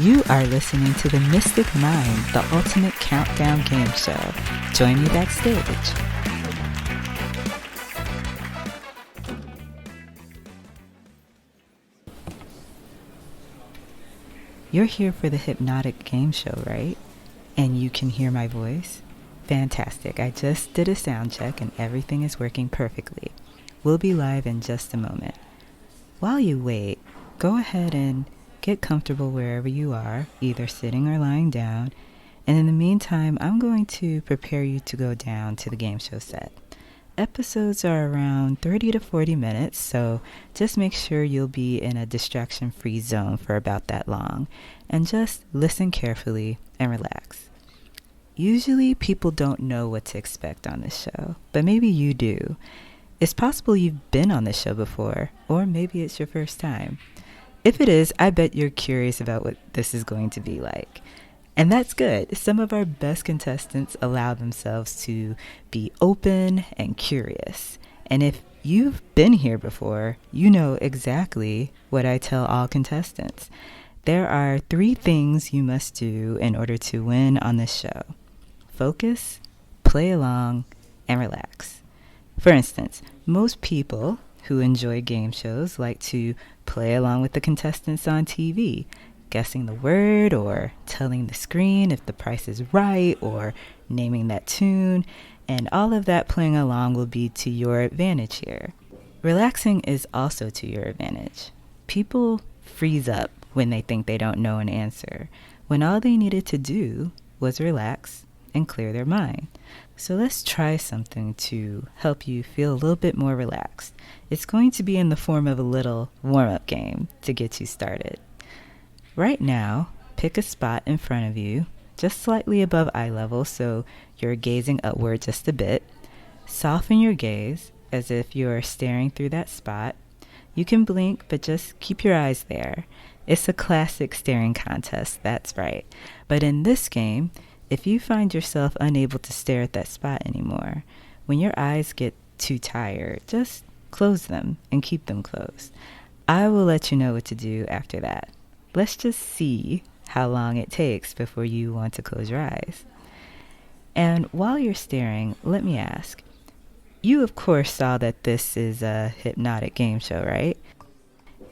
You are listening to The Mystic Mind, the ultimate countdown game show. Join me backstage. You're here for the Hypnotic game show, right? And you can hear my voice? Fantastic. I just did a sound check and everything is working perfectly. We'll be live in just a moment. While you wait, go ahead and get comfortable wherever you are, either sitting or lying down. And in the meantime, I'm going to prepare you to go down to the game show set. Episodes are around 30 to 40 minutes, so just make sure you'll be in a distraction-free zone for about that long. And just listen carefully and relax. Usually, people don't know what to expect on this show, but maybe you do. It's possible you've been on this show before, or maybe it's your first time. If it is, I bet you're curious about what this is going to be like. And that's good. Some of our best contestants allow themselves to be open and curious. And if you've been here before, you know exactly what I tell all contestants. There are 3 things you must do in order to win on this show. Focus, play along, and relax. For instance, most people who enjoy game shows like to play along with the contestants on TV, guessing the word or telling the screen if the price is right or naming that tune, and all of that playing along will be to your advantage here. Relaxing is also to your advantage. People freeze up when they think they don't know an answer, when all they needed to do was relax and clear their mind. So let's try something to help you feel a little bit more relaxed. It's going to be in the form of a little warm-up game to get you started. Right now, pick a spot in front of you, just slightly above eye level so you're gazing upward just a bit. Soften your gaze as if you're staring through that spot. You can blink, but just keep your eyes there. It's a classic staring contest, that's right. But in this game, if you find yourself unable to stare at that spot anymore, when your eyes get too tired, just close them and keep them closed. I will let you know what to do after that. Let's just see how long it takes before you want to close your eyes. And while you're staring, let me ask, you of course saw that this is a hypnotic game show, right?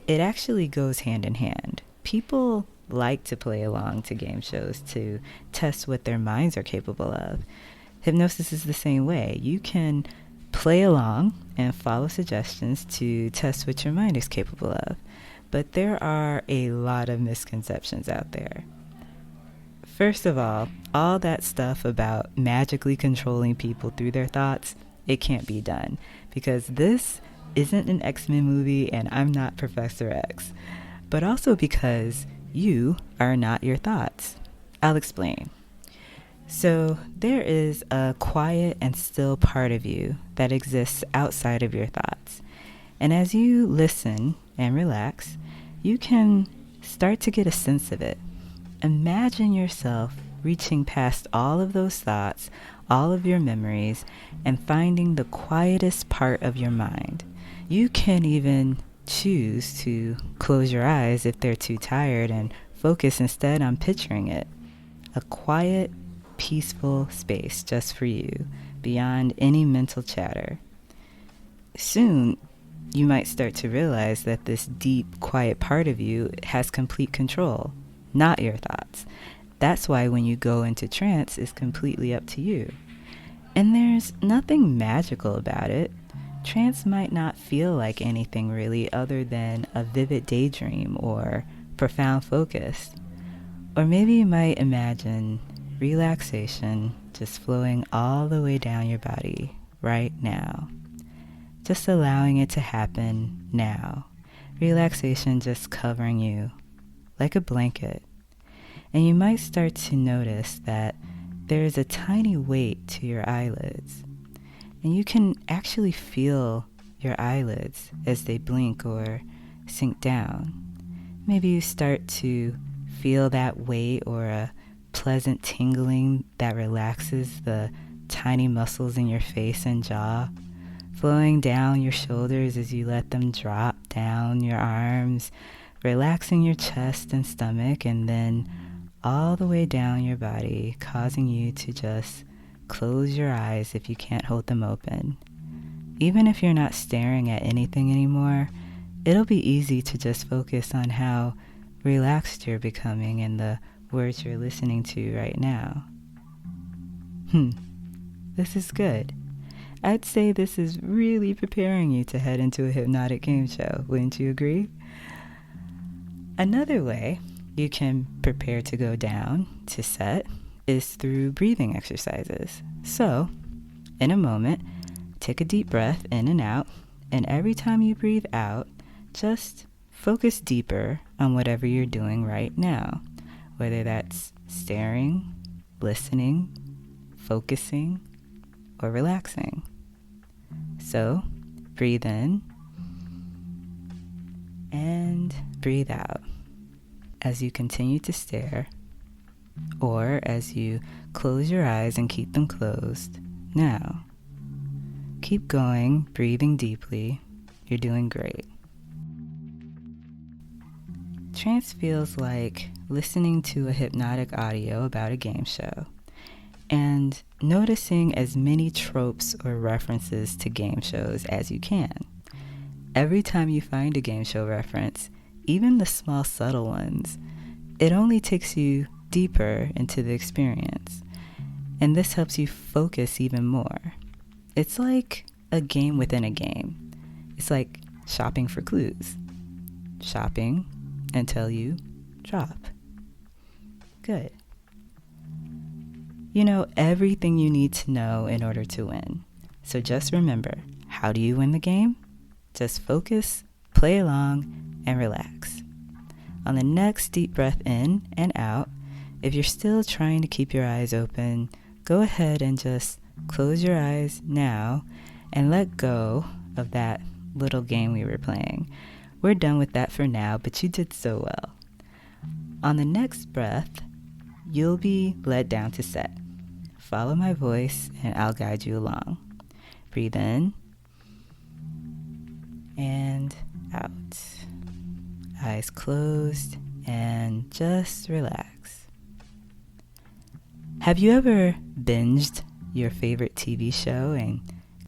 It actually goes hand in hand. People like to play along to game shows to test what their minds are capable of. Hypnosis is the same way. You can play along and follow suggestions to test what your mind is capable of. But there are a lot of misconceptions out there. First of all that stuff about magically controlling people through their thoughts, it can't be done because this isn't an X-Men movie and I'm not Professor X. But also because you are not your thoughts. I'll explain. So there is a quiet and still part of you that exists outside of your thoughts. And as you listen and relax, you can start to get a sense of it. Imagine yourself reaching past all of those thoughts, all of your memories, and finding the quietest part of your mind. You can even choose to close your eyes if they're too tired and focus instead on picturing it. A quiet, peaceful space just for you, beyond any mental chatter. Soon, you might start to realize that this deep, quiet part of you has complete control, not your thoughts. That's why when you go into trance, it's completely up to you. And there's nothing magical about it. Trance might not feel like anything really other than a vivid daydream or profound focus. Or maybe you might imagine relaxation just flowing all the way down your body right now. Just allowing it to happen now. Relaxation just covering you like a blanket. And you might start to notice that there is a tiny weight to your eyelids. And you can actually feel your eyelids as they blink or sink down. Maybe you start to feel that weight or a pleasant tingling that relaxes the tiny muscles in your face and jaw, flowing down your shoulders as you let them drop down your arms, relaxing your chest and stomach, and then all the way down your body, causing you to just close your eyes if you can't hold them open. Even if you're not staring at anything anymore, it'll be easy to just focus on how relaxed you're becoming and the words you're listening to right now. This is good. I'd say this is really preparing you to head into a hypnotic game show, wouldn't you agree? Another way you can prepare to go down to set is through breathing exercises. So, in a moment, take a deep breath in and out, and every time you breathe out, just focus deeper on whatever you're doing right now, whether that's staring, listening, focusing, or relaxing. So, breathe in and breathe out as you continue to stare, or as you close your eyes and keep them closed. Now, keep going, breathing deeply. You're doing great. Trance feels like listening to a hypnotic audio about a game show and noticing as many tropes or references to game shows as you can. Every time you find a game show reference, even the small subtle ones, it only takes you deeper into the experience. And this helps you focus even more. It's like a game within a game. It's like shopping for clues. Shopping until you drop. Good. You know everything you need to know in order to win. So just remember, how do you win the game? Just focus, play along, and relax. On the next deep breath in and out, if you're still trying to keep your eyes open, go ahead and just close your eyes now and let go of that little game we were playing. We're done with that for now, but you did so well. On the next breath, you'll be led down to set. Follow my voice and I'll guide you along. Breathe in and out. Eyes closed and just relax. Have you ever binged your favorite TV show and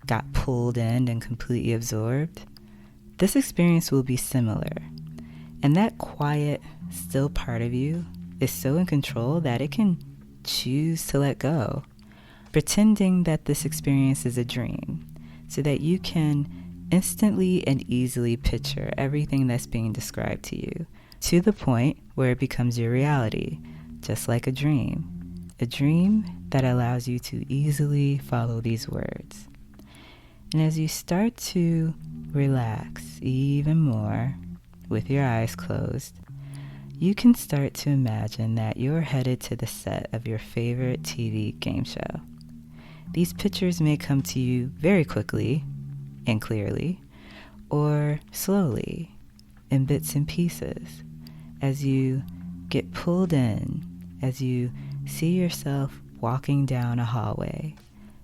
got pulled in and completely absorbed? This experience will be similar. And that quiet, still part of you is so in control that it can choose to let go, pretending that this experience is a dream, so that you can instantly and easily picture everything that's being described to you, to the point where it becomes your reality, just like a dream that allows you to easily follow these words. And as you start to relax even more with your eyes closed, you can start to imagine that you're headed to the set of your favorite TV game show. These pictures may come to you very quickly and clearly, or slowly in bits and pieces, as you get pulled in, as you see yourself walking down a hallway,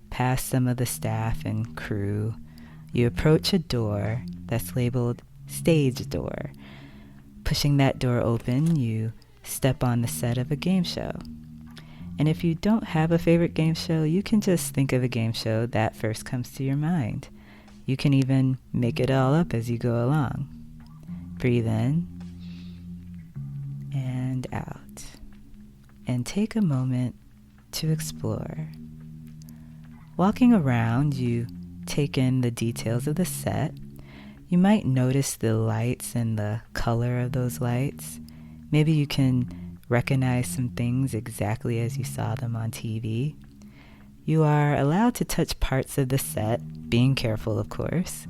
past some of the staff and crew. You approach a door that's labeled Stage Door. Pushing that door open, you step on the set of a game show. And if you don't have a favorite game show, you can just think of a game show that first comes to your mind. You can even make it all up as you go along. Breathe in and out. And take a moment to explore. Walking around, you take in the details of the set. You might notice the lights and the color of those lights. Maybe you can recognize some things exactly as you saw them on TV. You are allowed to touch parts of the set, being careful, of course.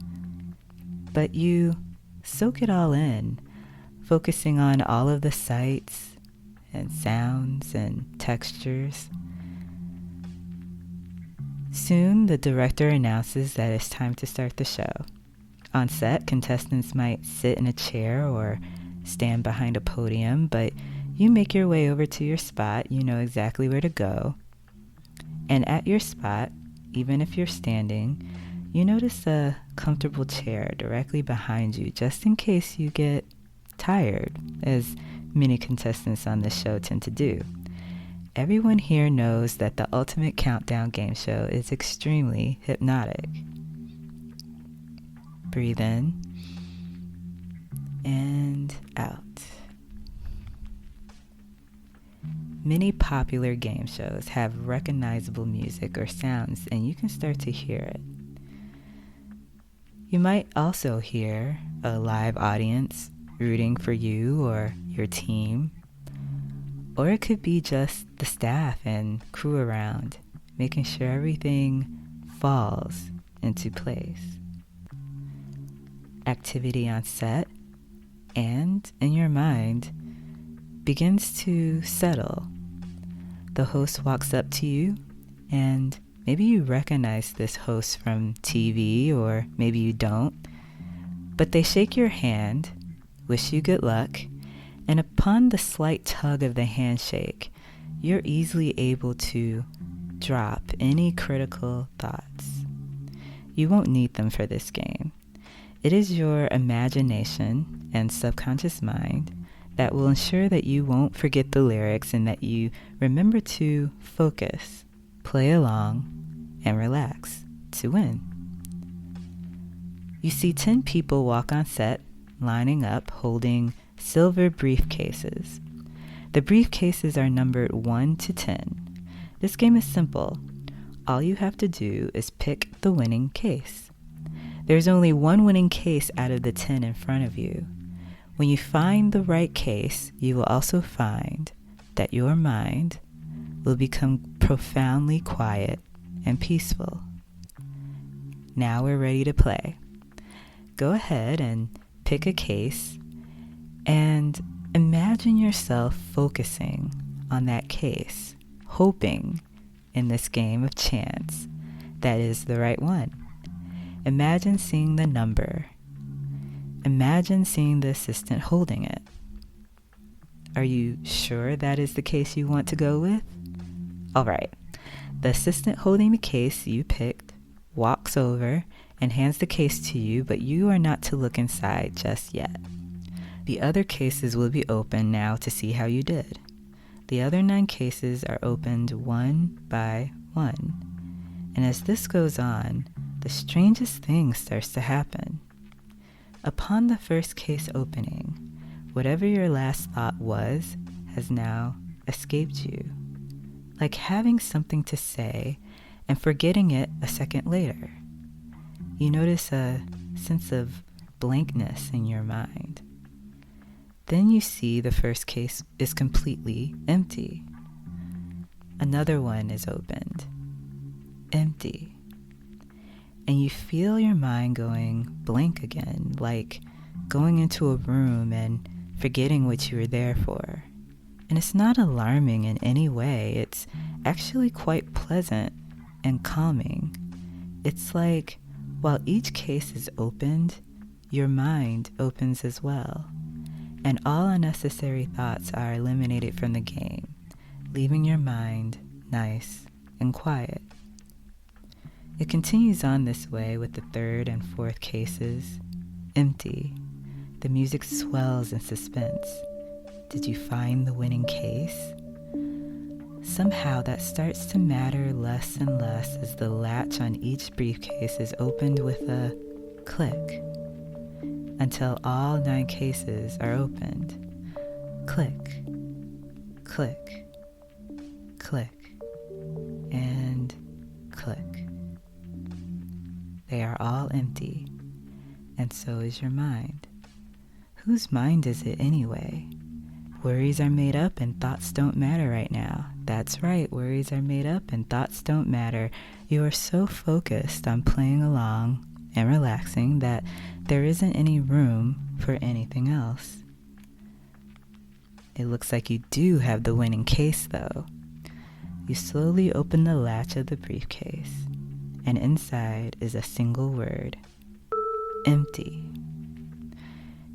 But you soak it all in, focusing on all of the sights and sounds and textures. Soon, the director announces that it's time to start the show. On set, contestants might sit in a chair or stand behind a podium, but you make your way over to your spot. You know exactly where to go. And at your spot, even if you're standing, you notice a comfortable chair directly behind you, just in case you get tired, as many contestants on this show tend to do. Everyone here knows that the ultimate countdown game show is extremely hypnotic. Breathe in and out. Many popular game shows have recognizable music or sounds, and you can start to hear it. You might also hear a live audience rooting for you or your team, or it could be just the staff and crew around, making sure everything falls into place. Activity on set and in your mind begins to settle. The host walks up to you, and maybe you recognize this host from TV, or maybe you don't, but they shake your hand, wish you good luck, and upon the slight tug of the handshake, you're easily able to drop any critical thoughts. You won't need them for this game. It is your imagination and subconscious mind that will ensure that you won't forget the lyrics and that you remember to focus, play along, and relax to win. You see 10 people walk on set, lining up, holding silver briefcases. The briefcases are numbered 1 to 10. This game is simple. All you have to do is pick the winning case. There's only one winning case out of the 10 in front of you. When you find the right case, you will also find that your mind will become profoundly quiet and peaceful. Now we're ready to play. Go ahead and pick a case and imagine yourself focusing on that case, hoping in this game of chance that is the right one. Imagine seeing the number. Imagine seeing the assistant holding it. Are you sure that is the case you want to go with? All right. The assistant holding the case you picked walks over and hands the case to you, but you are not to look inside just yet. The other cases will be open now to see how you did. The other 9 cases are opened one by one. And as this goes on, the strangest thing starts to happen. Upon the first case opening, whatever your last thought was has now escaped you, like having something to say and forgetting it a second later. You notice a sense of blankness in your mind. Then you see the first case is completely empty. Another one is opened, empty. And you feel your mind going blank again, like going into a room and forgetting what you were there for. And it's not alarming in any way. It's actually quite pleasant and calming. It's like while each case is opened, your mind opens as well. And all unnecessary thoughts are eliminated from the game, leaving your mind nice and quiet. It continues on this way with the third and fourth cases, empty. The music swells in suspense. Did you find the winning case? Somehow that starts to matter less and less as the latch on each briefcase is opened with a click until all 9 cases are opened. Click, click, click, and click. They are all empty, and so is your mind. Whose mind is it anyway? Worries are made up and thoughts don't matter right now. That's right, worries are made up and thoughts don't matter. You are so focused on playing along and relaxing that there isn't any room for anything else. It looks like you do have the winning case though. You slowly open the latch of the briefcase, and inside is a single word, empty.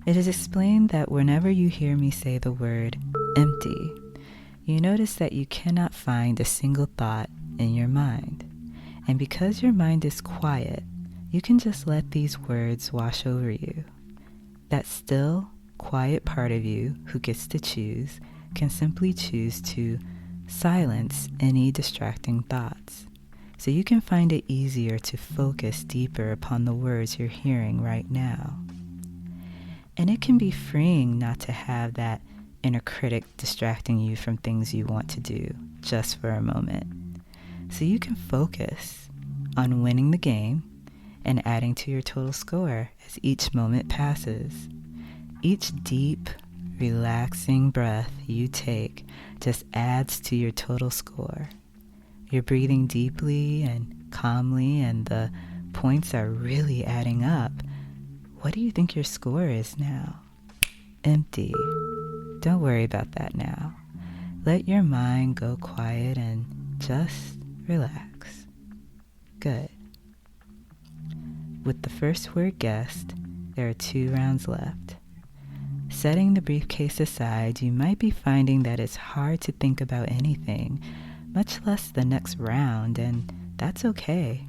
It is explained that whenever you hear me say the word empty, you notice that you cannot find a single thought in your mind. And because your mind is quiet, you can just let these words wash over you. That still, quiet part of you who gets to choose can simply choose to silence any distracting thoughts. So you can find it easier to focus deeper upon the words you're hearing right now. And it can be freeing not to have that inner critic distracting you from things you want to do just for a moment. So you can focus on winning the game and adding to your total score as each moment passes. Each deep, relaxing breath you take just adds to your total score. You're breathing deeply and calmly, and the points are really adding up. What do you think your score is now? Empty. Don't worry about that now. Let your mind go quiet and just relax. Good. With the first word guessed, there are 2 rounds left. Setting the briefcase aside, you might be finding that it's hard to think about anything, much less the next round, and that's okay.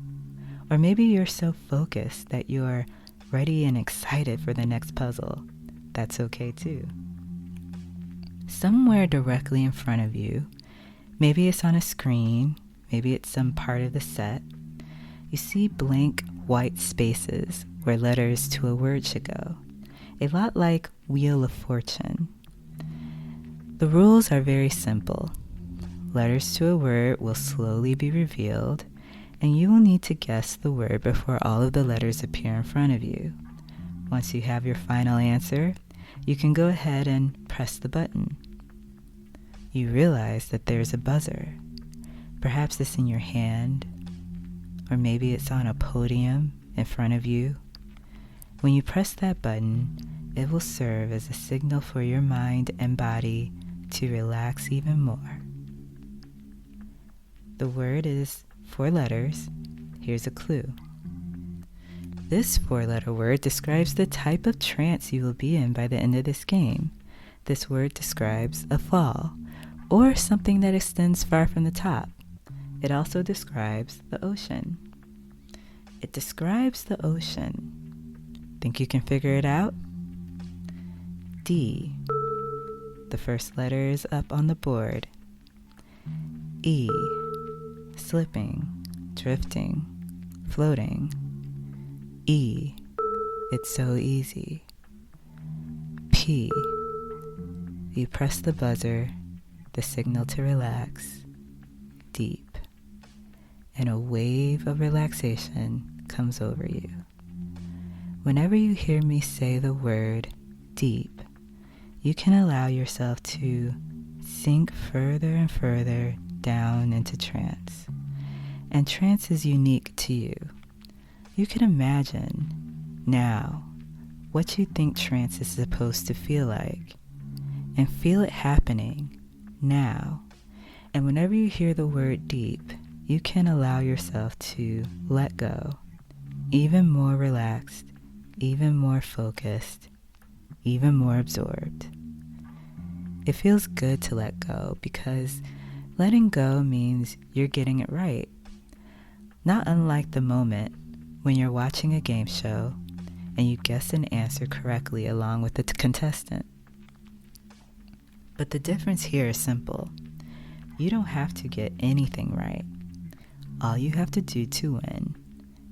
Or maybe you're so focused that you're ready and excited for the next puzzle. That's okay too. Somewhere directly in front of you, maybe it's on a screen, maybe it's some part of the set, you see blank white spaces where letters to a word should go. A lot like Wheel of Fortune. The rules are very simple. Letters to a word will slowly be revealed, and you will need to guess the word before all of the letters appear in front of you. Once you have your final answer, you can go ahead and press the button. You realize that there's a buzzer. Perhaps it's in your hand, or maybe it's on a podium in front of you. When you press that button, it will serve as a signal for your mind and body to relax even more. The word is 4 letters. Here's a clue. This 4-letter word describes the type of trance you will be in by the end of this game. This word describes a fall, or something that extends far from the top. It also describes the ocean. It describes the ocean. Think you can figure it out? D. The first letter is up on the board. E. Slipping, drifting, floating. E. It's so easy. P. You press the buzzer, the signal to relax. Deep. And a wave of relaxation comes over you. Whenever you hear me say the word deep, you can allow yourself to sink further and further down into trance. And trance is unique to you. You can imagine now what you think trance is supposed to feel like, and feel it happening now. And whenever you hear the word deep, you can allow yourself to let go, even more relaxed, even more focused, even more absorbed. It feels good to let go because letting go means you're getting it right. Not unlike the moment when you're watching a game show and you guess an answer correctly along with the contestant. But the difference here is simple. You don't have to get anything right. All you have to do to win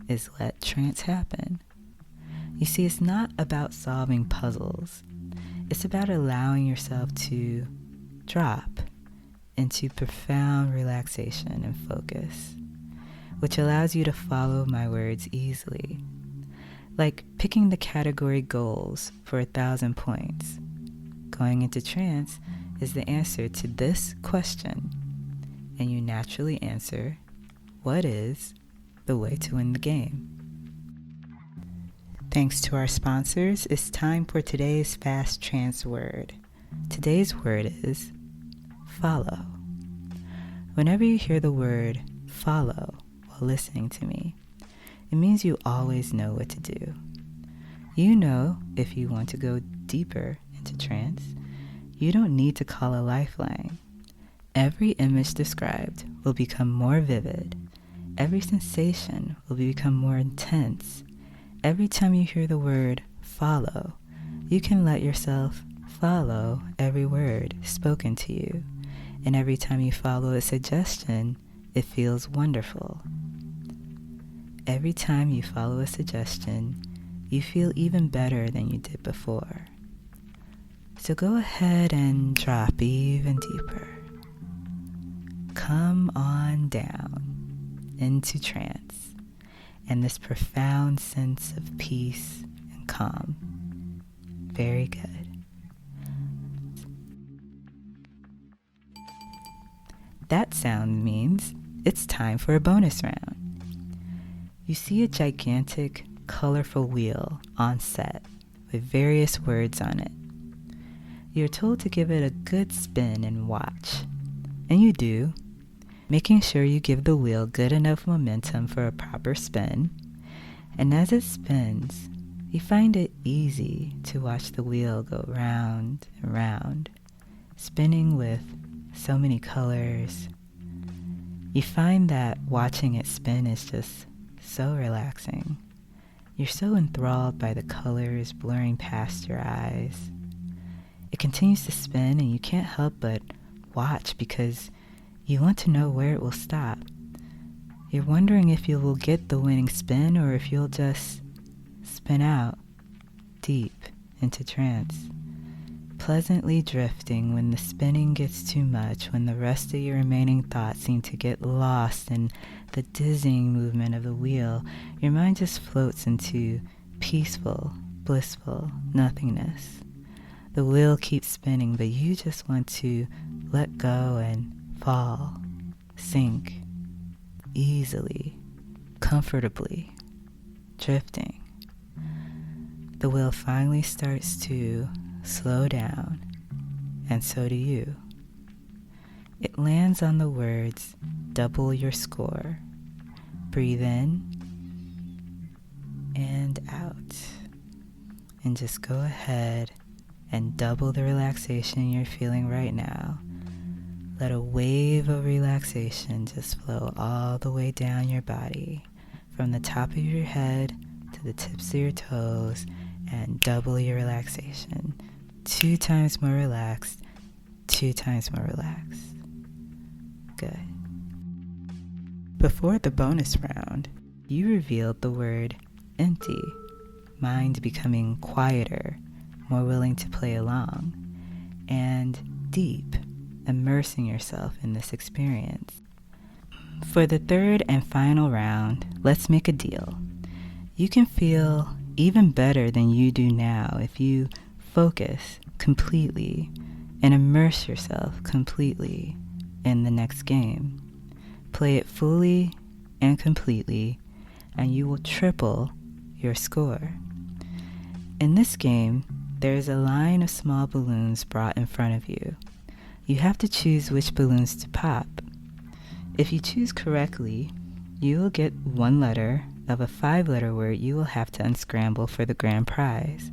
is let trance happen. You see, it's not about solving puzzles. It's about allowing yourself to drop into profound relaxation and focus, which allows you to follow my words easily. Like picking the category goals for 1,000 points. Going into trance is the answer to this question, and you naturally answer, what is the way to win the game? Thanks to our sponsors, it's time for today's fast trance word. Today's word is follow. Whenever you hear the word follow while listening to me, it means you always know what to do. You know if you want to go deeper into trance, you don't need to call a lifeline. Every image described will become more vivid. Every sensation will become more intense. Every time you hear the word follow, you can let yourself follow every word spoken to you, and every time you follow a suggestion, it feels wonderful. Every time you follow a suggestion, you feel even better than you did before. So go ahead and drop even deeper. Come on down into trance and this profound sense of peace and calm. Very good. That sound means it's time for a bonus round. You see a gigantic, colorful wheel on set with various words on it. You're told to give it a good spin and watch. And you do, making sure you give the wheel good enough momentum for a proper spin. And as it spins, you find it easy to watch the wheel go round and round, spinning with so many colors. You find that watching it spin is just so relaxing. You're so enthralled by the colors blurring past your eyes. It continues to spin and you can't help but watch because you want to know where it will stop. You're wondering if you will get the winning spin or if you'll just spin out deep into trance, pleasantly drifting when the spinning gets too much, when the rest of your remaining thoughts seem to get lost in the dizzying movement of the wheel. Your mind just floats into peaceful, blissful nothingness. The wheel keeps spinning, but you just want to let go and fall, sink, easily, comfortably, drifting. The wheel finally starts to slow down, and so do you. It lands on the words, double your score. Breathe in and out. And just go ahead and double the relaxation you're feeling right now. Let a wave of relaxation just flow all the way down your body, from the top of your head to the tips of your toes, and double your relaxation. 2 times more relaxed, 2 times more relaxed. Good. Before the bonus round, you revealed the word empty, mind becoming quieter, more willing to play along, and deep, immersing yourself in this experience. For the third and final round, let's make a deal. You can feel even better than you do now if you focus completely and immerse yourself completely in the next game. Play it fully and completely, and you will triple your score. In this game, there is a line of small balloons brought in front of you. You have to choose which balloons to pop. If you choose correctly, you will get 1 letter of a 5-letter word you will have to unscramble for the grand prize.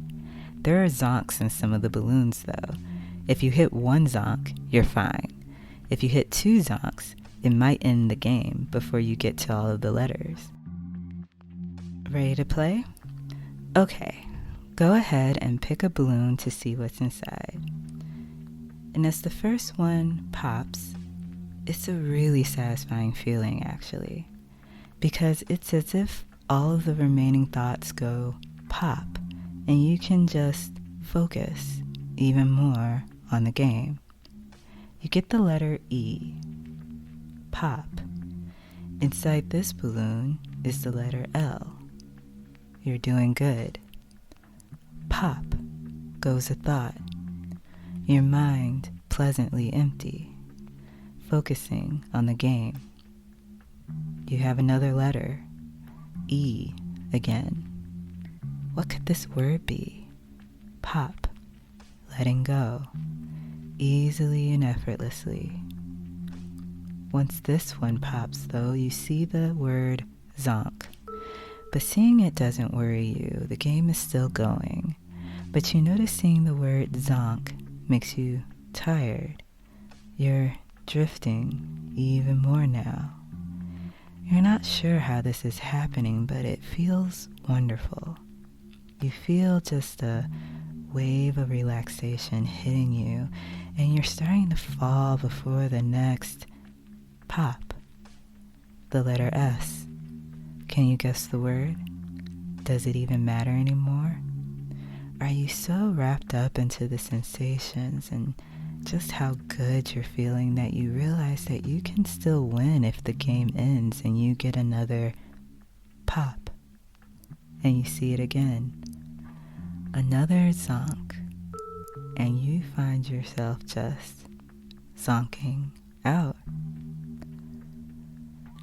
There are zonks in some of the balloons, though. If you hit 1 zonk, you're fine. If you hit 2 zonks, it might end the game before you get to all of the letters. Ready to play? Okay, go ahead and pick a balloon to see what's inside. And as the first one pops, it's a really satisfying feeling, actually, because it's as if all of the remaining thoughts go pop, and you can just focus even more on the game. You get the letter E, pop. Inside this balloon is the letter L. You're doing good. Pop goes a thought. Your mind pleasantly empty, focusing on the game. You have another letter, E again. What could this word be? Pop, letting go, easily and effortlessly. Once this one pops, though, you see the word zonk. But seeing it doesn't worry you. The game is still going. But you notice seeing the word zonk makes you tired. You're drifting even more now. You're not sure how this is happening, but it feels wonderful. You feel just a wave of relaxation hitting you, and you're starting to fall before the next pop, the letter S. Can you guess the word? Does it even matter anymore? Are you so wrapped up into the sensations and just how good you're feeling that you realize that you can still win if the game ends and you get another pop and you see it again, another zonk, and you find yourself just zonking out.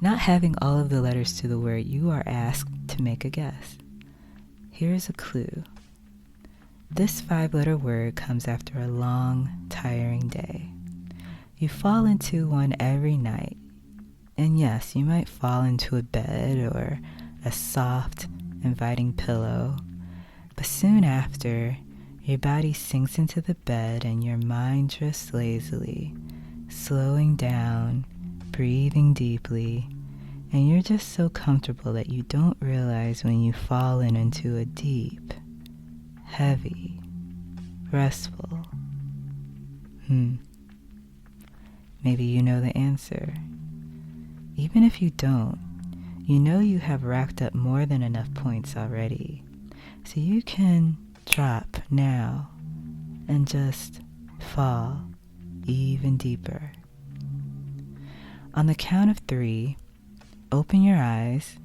Not having all of the letters to the word, you are asked to make a guess. Here's a clue. This 5-letter word comes after a long, tiring day. You fall into one every night. And yes, you might fall into a bed or a soft, inviting pillow. But soon after, your body sinks into the bed and your mind drifts lazily, slowing down, breathing deeply, and you're just so comfortable that you don't realize when you've fallen into a deep, heavy, restful. Maybe you know the answer. Even if you don't, you know you have racked up more than enough points already. So you can drop now and just fall even deeper. On the count of 3, open your eyes,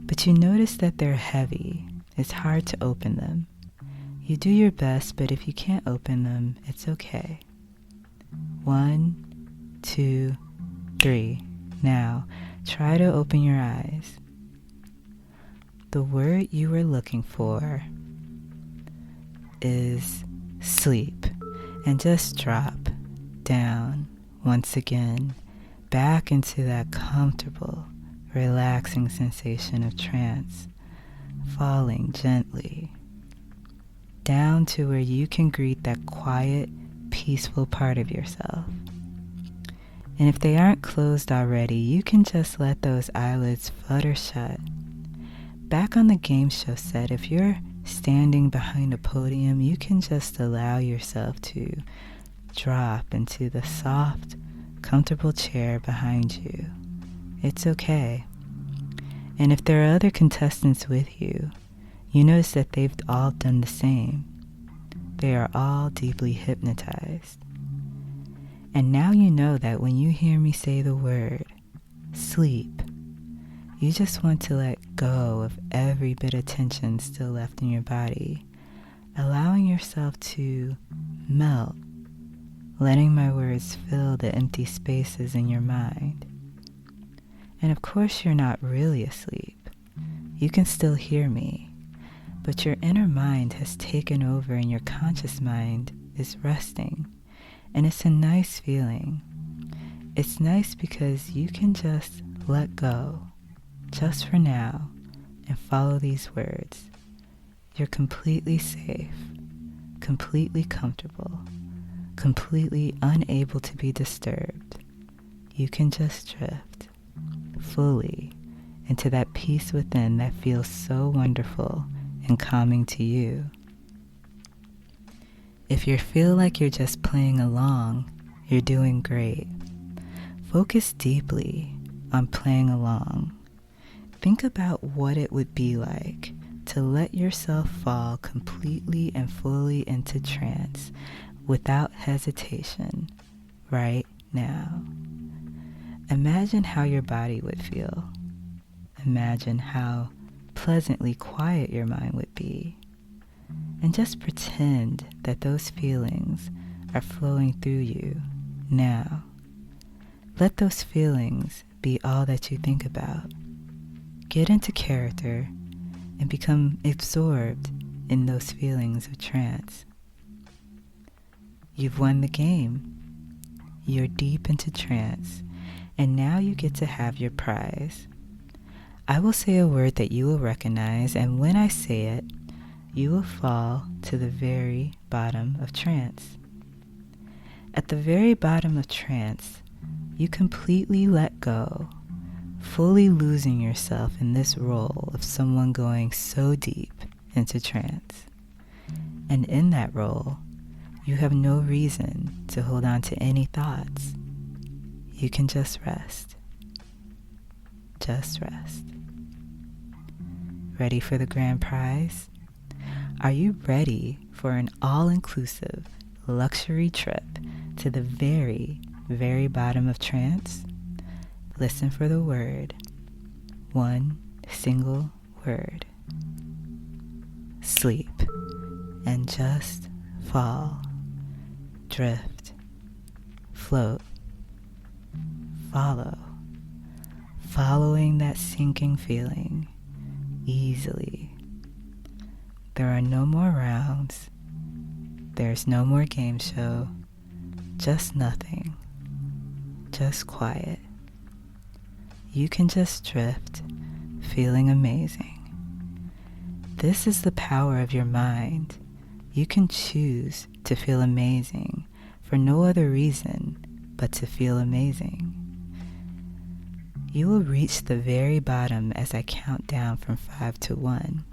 but you notice that they're heavy. It's hard to open them. You do your best, but if you can't open them, it's okay. 1, 2, 3. Now, try to open your eyes. The word you were looking for is sleep. And just drop down once again back into that comfortable, relaxing sensation of trance, falling gently down to where you can greet that quiet, peaceful part of yourself. And if they aren't closed already, you can just let those eyelids flutter shut. Back on the game show set, if you're standing behind a podium, you can just allow yourself to drop into the soft, comfortable chair behind you. It's okay. And if there are other contestants with you, you notice that they've all done the same. They are all deeply hypnotized. And now you know that when you hear me say the word sleep, you just want to let go of every bit of tension still left in your body, allowing yourself to melt, letting my words fill the empty spaces in your mind. And of course, you're not really asleep. You can still hear me, but your inner mind has taken over and your conscious mind is resting. And it's a nice feeling. It's nice because you can just let go, just for now, and follow these words. You're completely safe, completely comfortable, completely unable to be disturbed. You can just drift fully into that peace within that feels so wonderful and calming to you. If you feel like you're just playing along, you're doing great. Focus deeply on playing along. Think about what it would be like to let yourself fall completely and fully into trance without hesitation right now. Imagine how your body would feel. Imagine how pleasantly quiet your mind would be. And just pretend that those feelings are flowing through you now. Let those feelings be all that you think about. Get into character and become absorbed in those feelings of trance. You've won the game. You're deep into trance, and now you get to have your prize. I will say a word that you will recognize, and when I say it, you will fall to the very bottom of trance. At the very bottom of trance, you completely let go, fully losing yourself in this role of someone going so deep into trance. And in that role, you have no reason to hold on to any thoughts. You can just rest. Just rest. Ready for the grand prize? Are you ready for an all-inclusive luxury trip to the very, very bottom of trance? Listen for the word. One single word. Sleep. And just fall. Drift. Float. Follow. Following that sinking feeling easily. There are no more rounds. There's no more game show. Just nothing. Just quiet. You can just drift, feeling amazing. This is the power of your mind. You can choose to feel amazing for no other reason but to feel amazing. You will reach the very bottom as I count down from 5 to 1.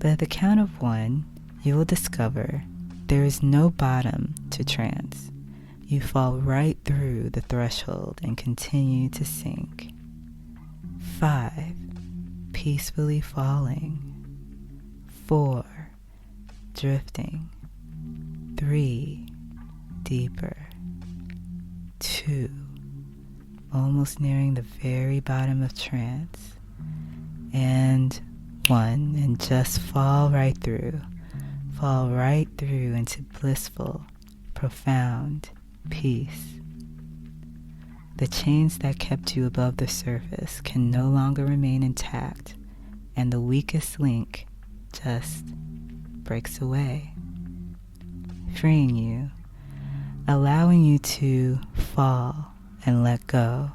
But at the count of 1, you will discover there is no bottom to trance. You fall right through the threshold and continue to sink. 5, peacefully falling. 4, drifting. 3, deeper. 2, almost nearing the very bottom of trance. And 1, and just fall right through. Fall right through into blissful, profound peace. The chains that kept you above the surface can no longer remain intact, and the weakest link just breaks away, freeing you, allowing you to fall and let go.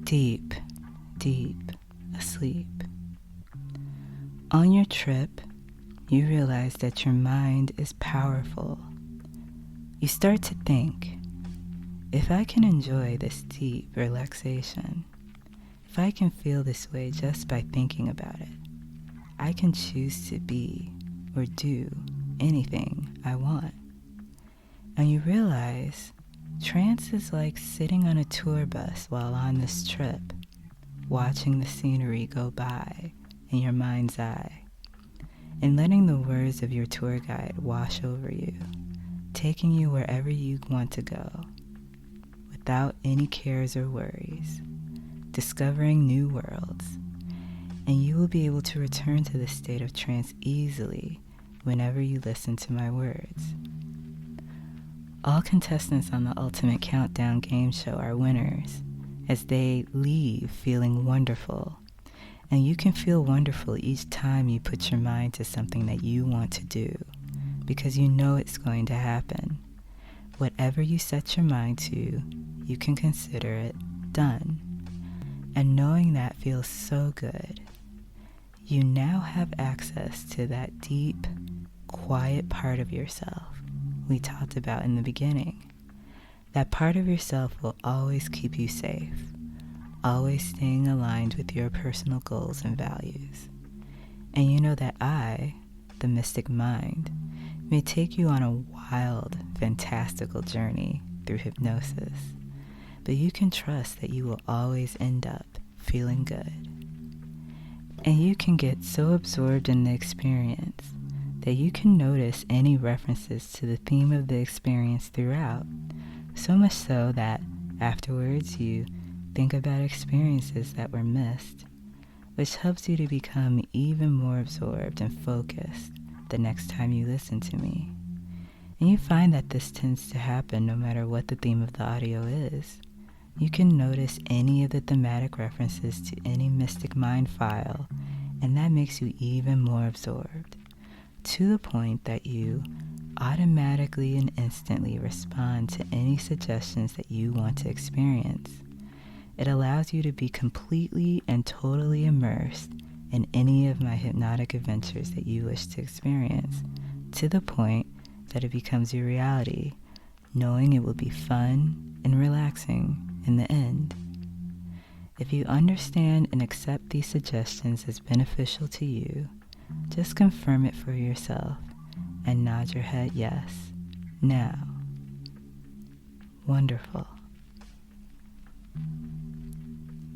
Deep, deep asleep. On your trip, you realize that your mind is powerful. You start to think, if I can enjoy this deep relaxation, if I can feel this way just by thinking about it, I can choose to be or do anything I want. And you realize trance is like sitting on a tour bus while on this trip, watching the scenery go by in your mind's eye, and letting the words of your tour guide wash over you, taking you wherever you want to go, without any cares or worries, discovering new worlds, and you will be able to return to this state of trance easily whenever you listen to my words. All contestants on the Ultimate Countdown game show are winners, as they leave feeling wonderful. And you can feel wonderful each time you put your mind to something that you want to do, because you know it's going to happen. Whatever you set your mind to, you can consider it done. And knowing that feels so good. You now have access to that deep, quiet part of yourself we talked about in the beginning. That part of yourself will always keep you safe, always staying aligned with your personal goals and values. And you know that I, the mystic mind, may take you on a wild, fantastical journey through hypnosis, but you can trust that you will always end up feeling good. And you can get so absorbed in the experience that you can notice any references to the theme of the experience throughout, so much so that afterwards you think about experiences that were missed, which helps you to become even more absorbed and focused the next time you listen to me. And you find that this tends to happen no matter what the theme of the audio is. You can notice any of the thematic references to any mystic mind file, and that makes you even more absorbed, to the point that you automatically and instantly respond to any suggestions that you want to experience. It allows you to be completely and totally immersed in any of my hypnotic adventures that you wish to experience, to the point that it becomes your reality, knowing it will be fun and relaxing in the end. If you understand and accept these suggestions as beneficial to you, just confirm it for yourself and nod your head yes. Now. Wonderful.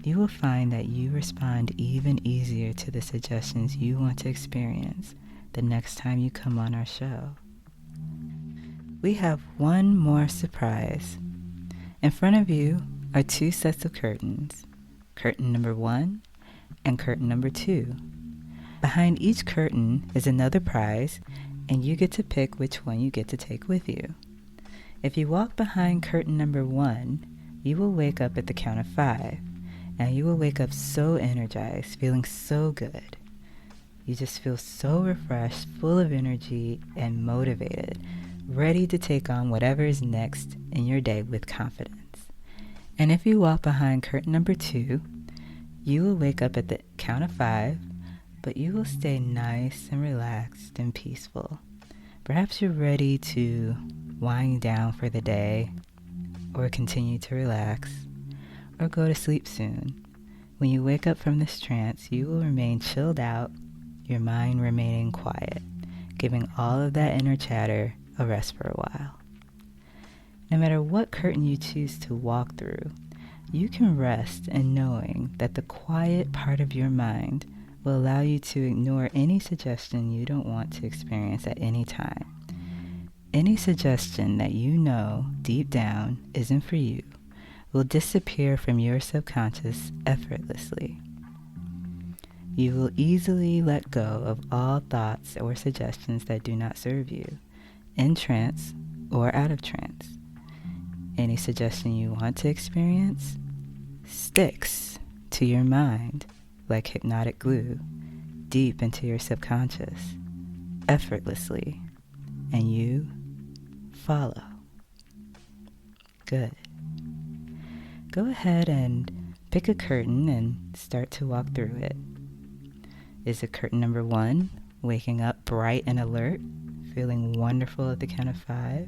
You will find that you respond even easier to the suggestions you want to experience the next time you come on our show. We have one more surprise. In front of you are 2 sets of curtains, curtain number 1 and curtain number 2. Behind each curtain is another prize, and you get to pick which one you get to take with you. If you walk behind curtain number 1, you will wake up at the count of 5, and you will wake up so energized, feeling so good. You just feel so refreshed, full of energy, and motivated, ready to take on whatever is next in your day with confidence. And if you walk behind curtain number 2, you will wake up at the count of 5, but you will stay nice and relaxed and peaceful. Perhaps you're ready to wind down for the day, or continue to relax, or go to sleep soon. When you wake up from this trance, you will remain chilled out, your mind remaining quiet, giving all of that inner chatter a rest for a while. No matter what curtain you choose to walk through, you can rest in knowing that the quiet part of your mind will allow you to ignore any suggestion you don't want to experience at any time. Any suggestion that you know deep down isn't for you will disappear from your subconscious effortlessly. You will easily let go of all thoughts or suggestions that do not serve you, in trance or out of trance. Any suggestion you want to experience sticks to your mind like hypnotic glue, deep into your subconscious, effortlessly, and you follow. Good. Go ahead and pick a curtain and start to walk through it. Is it curtain number 1, waking up bright and alert, feeling wonderful at the count of 5?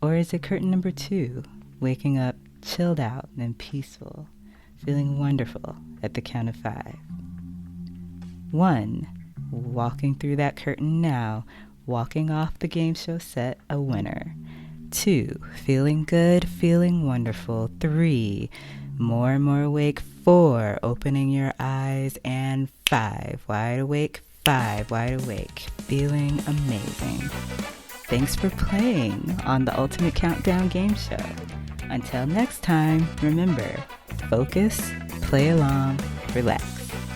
Or is it curtain number 2, waking up chilled out and peaceful, feeling wonderful at the count of 5? 1, walking through that curtain now, walking off the game show set a winner. 2, feeling good, feeling wonderful. 3, more and more awake. 4, opening your eyes. And 5, wide awake. 5, wide awake, feeling amazing. Thanks for playing on the Ultimate Countdown Game Show. Until next time, remember, focus, play along, relax.